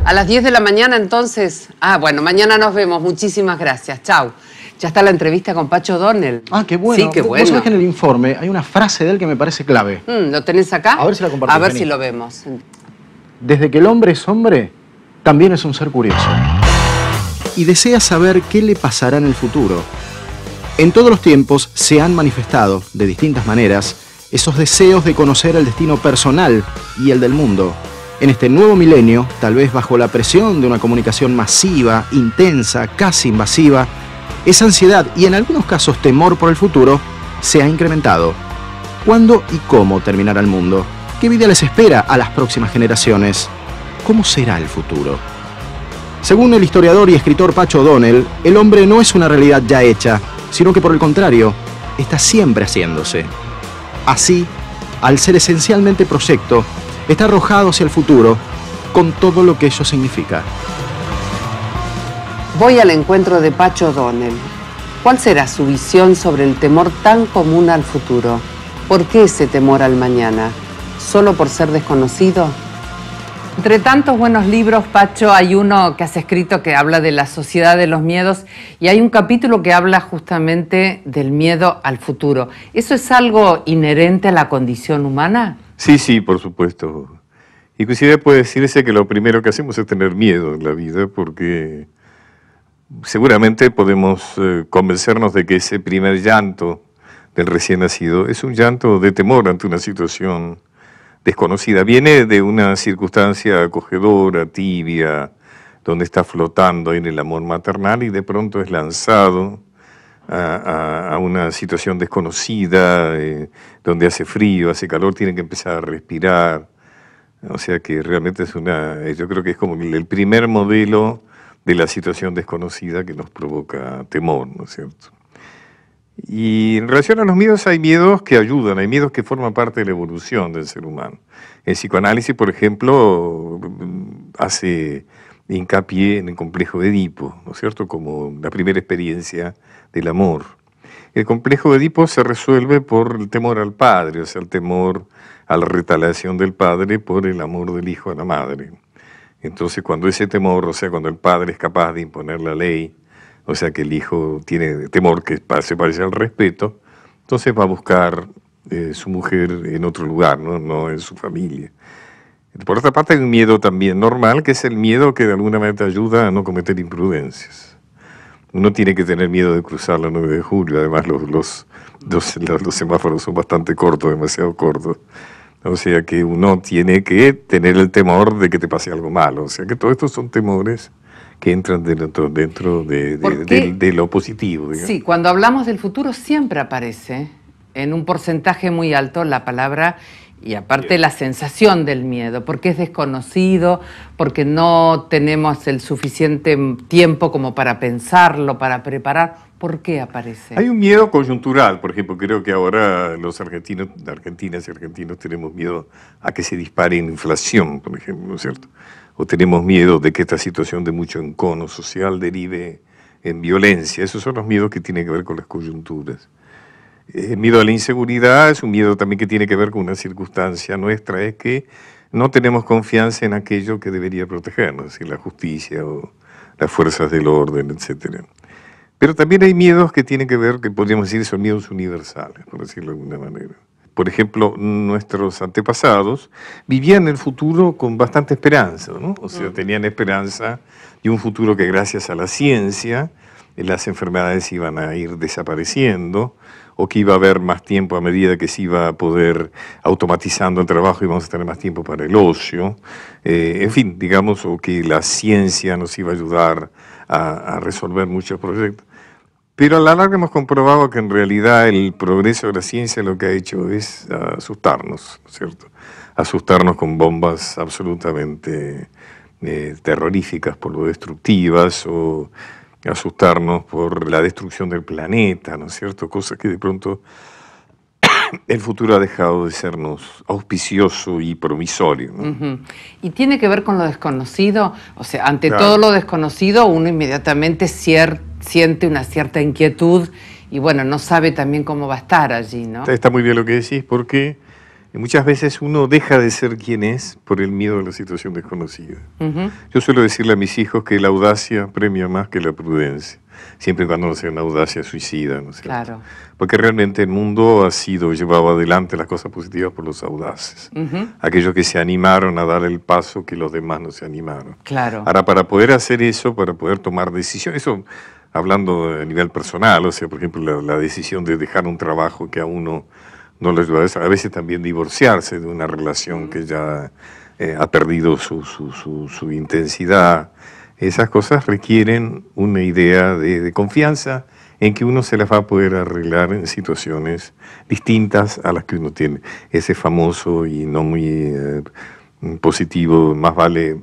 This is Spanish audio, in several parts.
A las 10 de la mañana entonces. Ah, bueno, mañana nos vemos. Muchísimas gracias. Chau. Ya está la entrevista con Pacho O'Donnell. Ah, qué bueno. Sí, qué bueno. Vos sabés que en el informe hay una frase de él que me parece clave. ¿Lo tenés acá? A ver si la compartís. A ver Vení. si lo vemos. Desde que el hombre es hombre, también es un ser curioso. Y desea saber qué le pasará en el futuro. En todos los tiempos se han manifestado, de distintas maneras, esos deseos de conocer el destino personal y el del mundo. En este nuevo milenio, tal vez bajo la presión de una comunicación masiva, intensa, casi invasiva, esa ansiedad y en algunos casos temor por el futuro se ha incrementado. ¿Cuándo y cómo terminará el mundo? ¿Qué vida les espera a las próximas generaciones? ¿Cómo será el futuro? Según el historiador y escritor Pacho O'Donnell, el hombre no es una realidad ya hecha, sino que por el contrario, está siempre haciéndose. Así, al ser esencialmente proyecto, está arrojado hacia el futuro con todo lo que ello significa. Voy al encuentro de Pacho O'Donnell. ¿Cuál será su visión sobre el temor tan común al futuro? ¿Por qué ese temor al mañana? ¿Solo por ser desconocido? Entre tantos buenos libros, Pacho, hay uno que has escrito que habla de la sociedad de los miedos y hay un capítulo que habla justamente del miedo al futuro. ¿Eso es algo inherente a la condición humana? Sí, sí, por supuesto. Inclusive puede decirse que lo primero que hacemos es tener miedo en la vida porque seguramente podemos convencernos de que ese primer llanto del recién nacido es un llanto de temor ante una situación desconocida. Viene de una circunstancia acogedora, tibia, donde está flotando en el amor maternal y de pronto es lanzado a una situación desconocida, donde hace frío, hace calor, tiene que empezar a respirar. O sea que realmente es yo creo que es como el primer modelo de la situación desconocida que nos provoca temor, ¿no es cierto? Y en relación a los miedos, hay miedos que ayudan, hay miedos que forman parte de la evolución del ser humano. El psicoanálisis, por ejemplo, hace hincapié en el complejo de Edipo, ¿no es cierto?, como la primera experiencia del amor. El complejo de Edipo se resuelve por el temor al padre, o sea, el temor a la retaliación del padre por el amor del hijo a la madre. Entonces, cuando ese temor, o sea, cuando el padre es capaz de imponer la ley, o sea, que el hijo tiene temor que se parece al respeto, entonces va a buscar su mujer en otro lugar, no en su familia. Por otra parte, hay un miedo también normal, que es el miedo que de alguna manera te ayuda a no cometer imprudencias. Uno tiene que tener miedo de cruzar la 9 de julio, además los semáforos son bastante cortos, demasiado cortos. O sea que uno tiene que tener el temor de que te pase algo malo. O sea que todos estos son temores que entran dentro de lo positivo, digamos. Sí, cuando hablamos del futuro siempre aparece en un porcentaje muy alto la palabra y aparte la sensación del miedo, porque es desconocido, porque no tenemos el suficiente tiempo como para pensarlo, para preparar. ¿Por qué aparece? Hay un miedo coyuntural, por ejemplo, creo que ahora los argentinas y argentinos tenemos miedo a que se dispare en inflación, por ejemplo, ¿no es cierto? O tenemos miedo de que esta situación de mucho encono social derive en violencia. Esos son los miedos que tienen que ver con las coyunturas. El miedo a la inseguridad es un miedo también que tiene que ver con una circunstancia nuestra, es que no tenemos confianza en aquello que debería protegernos, es decir, la justicia o las fuerzas del orden, etcétera. Pero también hay miedos que tienen que ver, que podríamos decir son miedos universales, por decirlo de alguna manera. Por ejemplo, nuestros antepasados vivían el futuro con bastante esperanza, ¿no? O sea, tenían esperanza de un futuro que gracias a la ciencia las enfermedades iban a ir desapareciendo, o que iba a haber más tiempo a medida que se iba a poder automatizando el trabajo y vamos a tener más tiempo para el ocio. En fin, digamos, o que la ciencia nos iba a ayudar a resolver muchos proyectos. Pero a la larga hemos comprobado que en realidad el progreso de la ciencia lo que ha hecho es asustarnos, ¿no es cierto? Asustarnos con bombas absolutamente terroríficas por lo destructivas, o asustarnos por la destrucción del planeta, ¿no es cierto? Cosas que de pronto el futuro ha dejado de sernos auspicioso y promisorio, ¿no? Y tiene que ver con lo desconocido, o sea, ante Claro. todo lo desconocido uno inmediatamente siente una cierta inquietud y bueno, no sabe también cómo va a estar allí, ¿no? Está muy bien lo que decís, porque Y muchas veces uno deja de ser quien es por el miedo a la situación desconocida. Yo suelo decirle a mis hijos que la audacia premia más que la prudencia, siempre y cuando no sea una audacia suicida, ¿no es cierto? Claro. Porque realmente el mundo ha sido llevado adelante las cosas positivas por los audaces, aquellos que se animaron a dar el paso que los demás no se animaron. Claro. Ahora, para poder hacer eso, para poder tomar decisiones, eso hablando a nivel personal, o sea, por ejemplo, la decisión de dejar un trabajo que a uno no le ayuda, a veces también divorciarse de una relación que ya ha perdido su intensidad. Esas cosas requieren una idea de confianza en que uno se las va a poder arreglar en situaciones distintas a las que uno tiene. Ese famoso y no muy positivo, más vale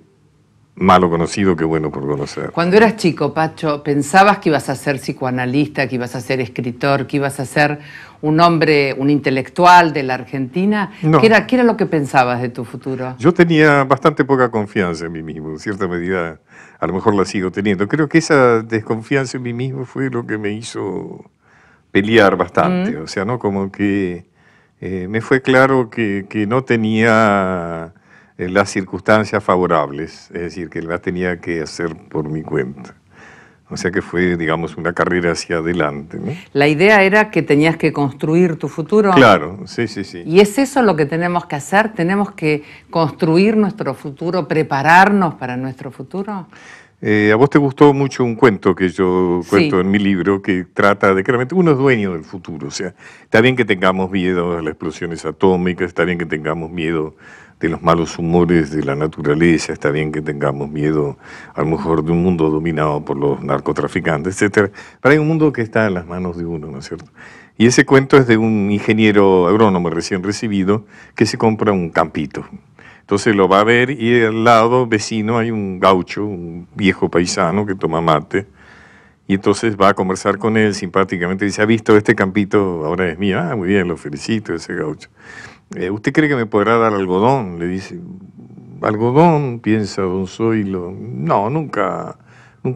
malo conocido que bueno por conocer. Cuando eras chico, Pacho, ¿pensabas que ibas a ser psicoanalista, que ibas a ser escritor, que ibas a ser un hombre, un intelectual de la Argentina? No. ¿Qué era lo que pensabas de tu futuro? Yo tenía bastante poca confianza en mí mismo, en cierta medida a lo mejor la sigo teniendo. Creo que esa desconfianza en mí mismo fue lo que me hizo pelear bastante. O sea, ¿no? Como que me fue claro que no tenía las circunstancias favorables, es decir, que las tenía que hacer por mi cuenta. O sea que fue, digamos, una carrera hacia adelante, ¿no? La idea era que tenías que construir tu futuro. Claro, sí, sí, sí. ¿Y es eso lo que tenemos que hacer? ¿Tenemos que construir nuestro futuro, prepararnos para nuestro futuro? A vos te gustó mucho un cuento que yo cuento Sí. en mi libro, que trata de que realmente uno es dueño del futuro. O sea, está bien que tengamos miedo a las explosiones atómicas, está bien que tengamos miedo de los malos humores de la naturaleza, está bien que tengamos miedo a lo mejor de un mundo dominado por los narcotraficantes, etcétera. Pero hay un mundo que está en las manos de uno, ¿no es cierto? Y ese cuento es de un ingeniero agrónomo recién recibido que se compra un campito. Entonces lo va a ver y al lado vecino hay un gaucho, un viejo paisano que toma mate. Y entonces va a conversar con él simpáticamente. Dice, ¿ha visto este campito? Ahora es mío. Ah, muy bien, lo felicito, ese gaucho. ¿Usted cree que me podrá dar algodón? Le dice. ¿Algodón? Piensa don Zoilo. No, nunca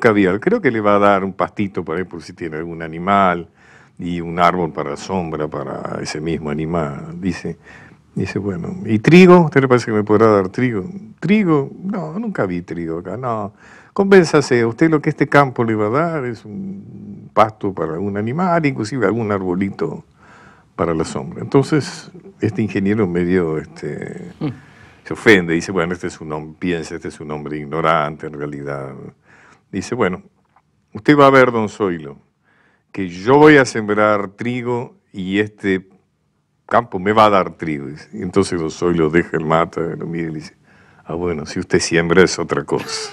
había. Creo que le va a dar un pastito para él por si tiene algún animal y un árbol para sombra para ese mismo animal. Dice, bueno, ¿y trigo? ¿Usted le parece que me podrá dar trigo? ¿Trigo? No, nunca vi trigo acá, no. Convénzase, usted lo que este campo le va a dar es un pasto para algún animal, inclusive algún arbolito para la sombra. Entonces, este ingeniero medio se ofende, dice, bueno, este es un hombre ignorante en realidad. Dice, bueno, usted va a ver, don Zoilo, que yo voy a sembrar trigo y este campo me va a dar trigo. Dice. Y entonces don Zoilo deja el mate, lo mira y le dice, ah, bueno, si usted siembra es otra cosa.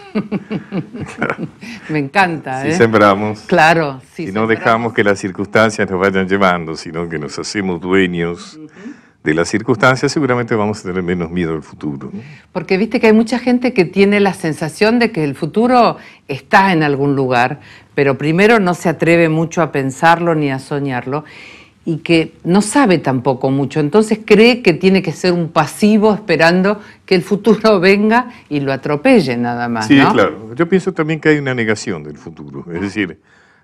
Claro. Me encanta, Si sembramos, claro, sí, si no dejamos que las circunstancias nos vayan llevando, sino que nos hacemos dueños de las circunstancias, seguramente vamos a tener menos miedo al futuro, ¿no? Porque viste que hay mucha gente que tiene la sensación de que el futuro está en algún lugar, pero primero no se atreve mucho a pensarlo ni a soñarlo, y que no sabe tampoco mucho, entonces cree que tiene que ser un pasivo esperando que el futuro venga y lo atropelle nada más, Sí, ¿no? claro. Yo pienso también que hay una negación del futuro. Es decir,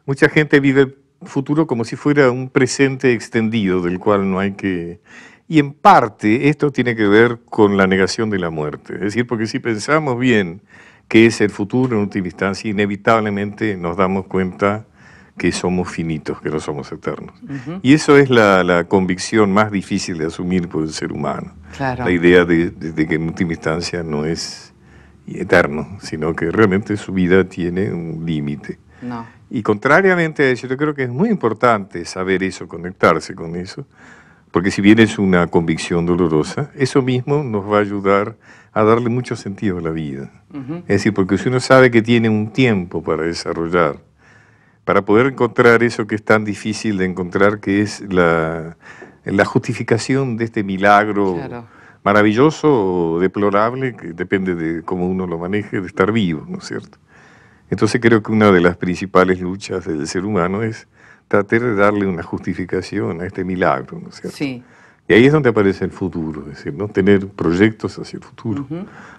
mucha gente vive el futuro como si fuera un presente extendido del cual no hay que... Y en parte esto tiene que ver con la negación de la muerte. Es decir, porque si pensamos bien qué es el futuro en última instancia, inevitablemente nos damos cuenta que somos finitos, que no somos eternos. Y eso es la convicción más difícil de asumir por el ser humano. Claro. La idea de que en última instancia no es eterno, sino que realmente su vida tiene un límite. No. Y contrariamente a eso, yo creo que es muy importante saber eso, conectarse con eso, porque si bien es una convicción dolorosa, eso mismo nos va a ayudar a darle mucho sentido a la vida. Es decir, porque si uno sabe que tiene un tiempo para desarrollar, para poder encontrar eso que es tan difícil de encontrar, que es la justificación de este milagro Claro. maravilloso o deplorable, que depende de cómo uno lo maneje, de estar vivo, ¿no es cierto? Entonces creo que una de las principales luchas del ser humano es tratar de darle una justificación a este milagro, ¿no es cierto? Sí. Y ahí es donde aparece el futuro, es decir, ¿no? Tener proyectos hacia el futuro.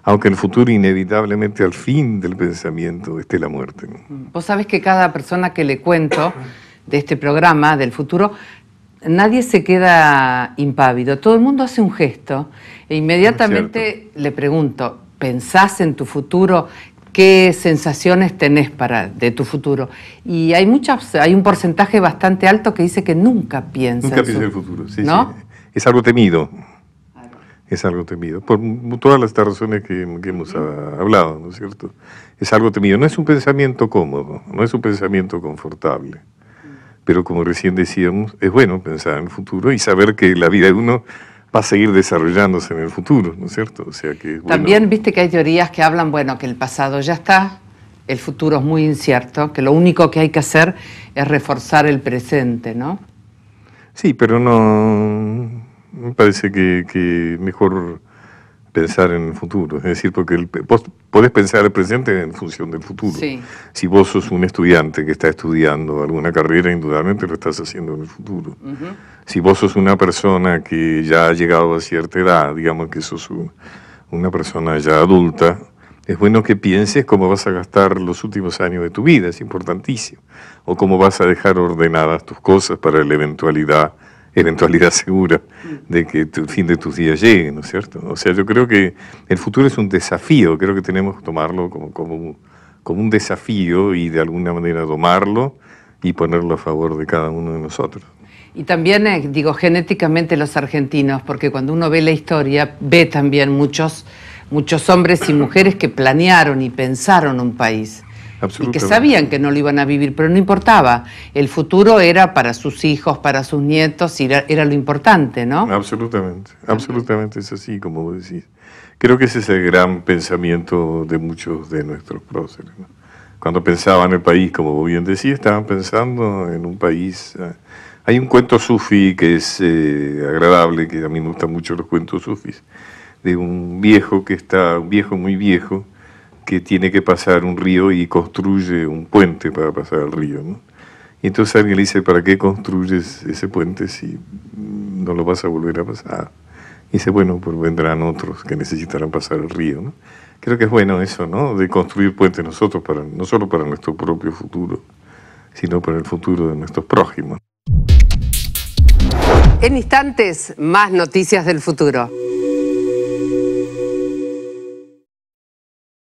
Aunque el futuro inevitablemente al fin del pensamiento esté la muerte, ¿no? Vos sabés que cada persona que le cuento de este programa, del futuro, nadie se queda impávido, todo el mundo hace un gesto e inmediatamente le pregunto, ¿pensás en tu futuro? ¿Qué sensaciones tenés de tu futuro? Y hay un porcentaje bastante alto que dice que nunca piensa en el futuro, sí, ¿no? Sí. Es algo temido. Claro. Es algo temido, por todas las razones que hemos hablado, ¿no es cierto? Es algo temido, no es un pensamiento cómodo, no es un pensamiento confortable. Pero como recién decíamos, es bueno pensar en el futuro y saber que la vida de uno va a seguir desarrollándose en el futuro, ¿no es cierto? O sea que también viste que hay teorías que hablan, bueno, que el pasado ya está, el futuro es muy incierto, que lo único que hay que hacer es reforzar el presente, ¿no? Sí, pero no, me parece que mejor pensar en el futuro, es decir, porque vos podés pensar el presente en función del futuro. Sí. Si vos sos un estudiante que está estudiando alguna carrera, indudablemente lo estás haciendo en el futuro. Si vos sos una persona que ya ha llegado a cierta edad, digamos que sos una persona ya adulta, es bueno que pienses cómo vas a gastar los últimos años de tu vida, es importantísimo, o cómo vas a dejar ordenadas tus cosas para la eventualidad segura de que el fin de tus días llegue, ¿no es cierto? O sea, yo creo que el futuro es un desafío, creo que tenemos que tomarlo como un desafío y de alguna manera domarlo y ponerlo a favor de cada uno de nosotros. Y también, digo, genéticamente los argentinos, porque cuando uno ve la historia, ve también muchos hombres y mujeres que planearon y pensaron un país. Y que sabían que no lo iban a vivir, pero no importaba. El futuro era para sus hijos, para sus nietos, y era lo importante, ¿no? Absolutamente, absolutamente es así, como vos decís. Creo que ese es el gran pensamiento de muchos de nuestros próceres, ¿no? Cuando pensaban en el país, como vos bien decís, estaban pensando en un país. Hay un cuento sufi que es agradable, que a mí me gustan mucho los cuentos sufis, de un viejo muy viejo, que tiene que pasar un río y construye un puente para pasar el río, ¿no? Y entonces alguien le dice, ¿para qué construyes ese puente si no lo vas a volver a pasar? Y dice, bueno, pues vendrán otros que necesitarán pasar el río, ¿no? Creo que es bueno eso, ¿no? De construir puentes nosotros, no solo para nuestro propio futuro, sino para el futuro de nuestros prójimos. En instantes, más noticias del futuro.